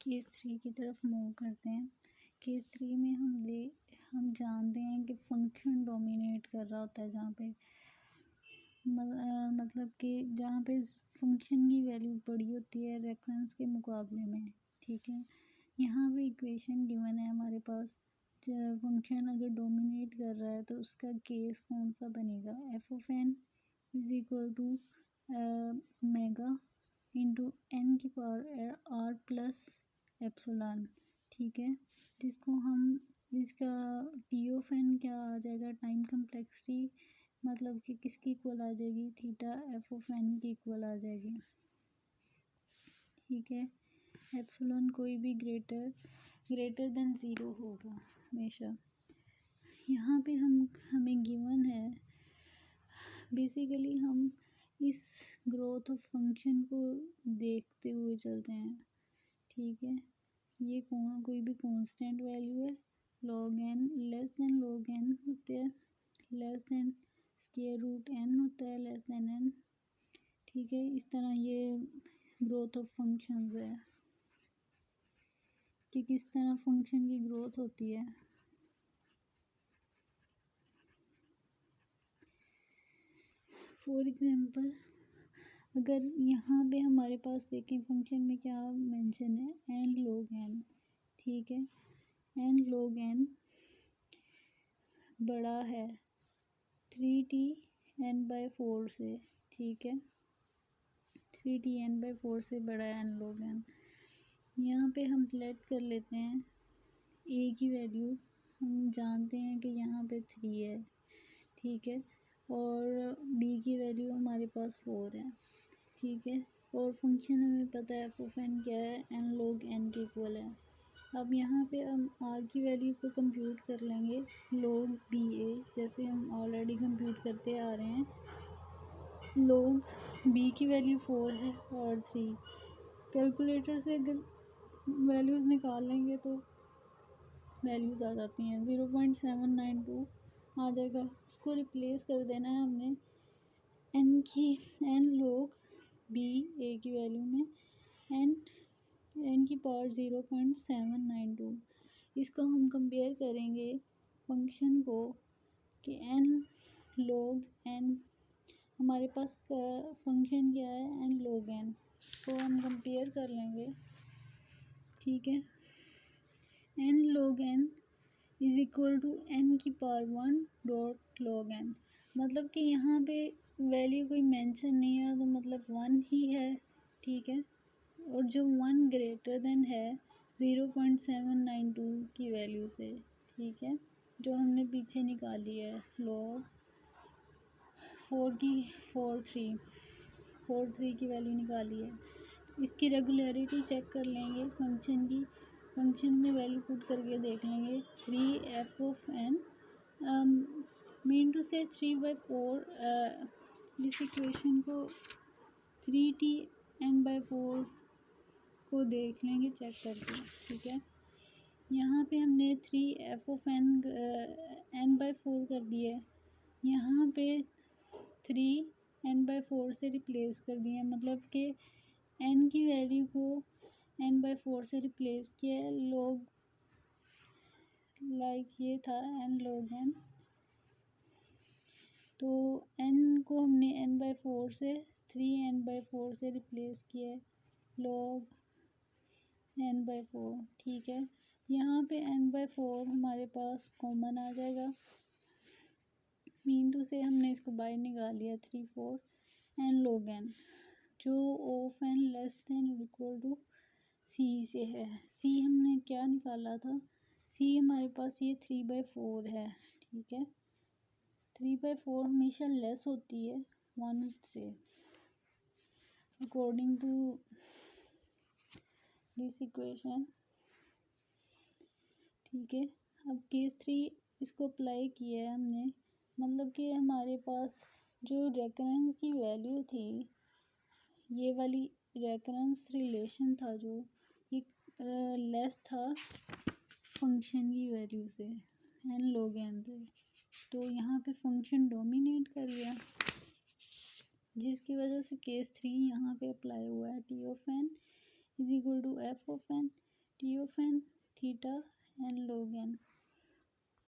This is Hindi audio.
केस 3 की तरफ मूव करते हैं। केस 3 में हम जानते हैं कि फंक्शन डोमिनेट कर रहा होता है जहाँ पे मतलब कि जहाँ पे फंक्शन की वैल्यू बड़ी होती है रेफरेंस के मुकाबले में। ठीक है, यहाँ पे इक्वेशन गिवन है हमारे पास। फंक्शन अगर डोमिनेट कर रहा है तो उसका केस कौन सा बनेगा? F of N is equal to mega into N की पावर आर प्लस एप्सिलॉन। ठीक है, जिसका टी ऑफ एन क्या आ जाएगा? टाइम कम्प्लेक्सिटी, मतलब कि किसकी इक्वल आ जाएगी? थीटा एफ ऑफ एन की इक्वल आ जाएगी। ठीक है, एप्सिलॉन कोई भी ग्रेटर देन ज़ीरो होगा हमेशा। यहाँ पे हमें गिवन है, बेसिकली हम इस ग्रोथ ऑफ फंक्शन को देखते हुए चलते हैं। ठीक है, ये कोई भी कांस्टेंट वैल्यू है, log N less than log N होते हैं, less than square root N होता है, लेस देन एन। ठीक है, इस तरह ये ग्रोथ ऑफ फंक्शंस है कि किस तरह फंक्शन की ग्रोथ होती है। फॉर एग्जांपल, अगर यहाँ पे हमारे पास देखें फंक्शन में क्या मेंशन है? N log N. ठीक है, एन लॉग एन बड़ा है 3t n/4 से। ठीक है, 3t n/4 से बड़ा है एन लॉग एन। यहाँ पे हम लेट कर लेते हैं ए की वैल्यू, हम जानते हैं कि यहाँ पे 3 है। ठीक है, और बी की वैल्यू हमारे पास 4 है। ठीक है, और फंक्शन हमें पता है एफ ऑफ एन क्या है? एन लॉग एन के इक्वल है। अब यहाँ पे हम आर की वैल्यू को कंप्यूट कर लेंगे लॉग बी ए, जैसे हम ऑलरेडी कंप्यूट करते आ रहे हैं। लॉग बी की वैल्यू 4 है और 3। कैलकुलेटर से अगर वैल्यूज़ निकाल लेंगे तो वैल्यूज़ आ जाती हैं, 0.792 आ जाएगा। उसको रिप्लेस कर देना है हमने एन लॉग बी ए की वैल्यू में, एन की पावर 0.792। इसको हम कंपेयर करेंगे फंक्शन को कि एन लॉग एन, हमारे पास फंक्शन क्या है? एन लॉग एन, तो हम कंपेयर कर लेंगे। ठीक है, N log N is equal to N की पावर 1 डॉट लॉग एन, मतलब कि यहाँ पे वैल्यू कोई मेंशन नहीं है तो मतलब 1 ही है। ठीक है, और जो 1 ग्रेटर देन है 0.792 की वैल्यू से। ठीक है, जो हमने पीछे निकाली है लॉग 4 की वैल्यू निकाली है। इसकी रेगुलरिटी चेक कर लेंगे फंक्शन की, फंक्शन में वैल्यू पुट करके देख लेंगे 3 ऑफ एन मीन टू से 3/4। इस इक्वेशन को 3t n/4 को देख लेंगे चेक करके। ठीक है, यहाँ पे हमने 3 ऑफ एन n/4 कर दिया है, यहाँ पे 3 n/4 से रिप्लेस कर दिया, मतलब कि n की वैल्यू को n/4 से रिप्लेस किया है। लॉग ये था n log n, तो n को हमने n/4 से 3 n/4 से रिप्लेस किया है, log n/4। ठीक है, यहाँ पे n/4 हमारे पास कॉमन आ जाएगा, मीन टू से हमने इसको बाहर निकाल लिया 3 4 n log n, जो of n less than equal to C से है। सी हमने क्या निकाला था? सी हमारे पास ये 3/4 है। ठीक है, 3/4 हमेशा लेस होती है 1 से, अकॉर्डिंग टू दिस इक्वेशन। ठीक है, अब केस 3 इसको अप्लाई किया है हमने, मतलब कि हमारे पास जो रेकरेंस की वैल्यू थी, ये वाली रेकरेंस रिलेशन था जो ये लेस था फंक्शन की वैल्यू से, एन लॉग एन से। तो यहाँ पे फंक्शन डोमिनेट कर गया, जिसकी वजह से केस 3 यहाँ पे अप्लाई हुआ है। T of N is equal to F of N T of N theta N log n।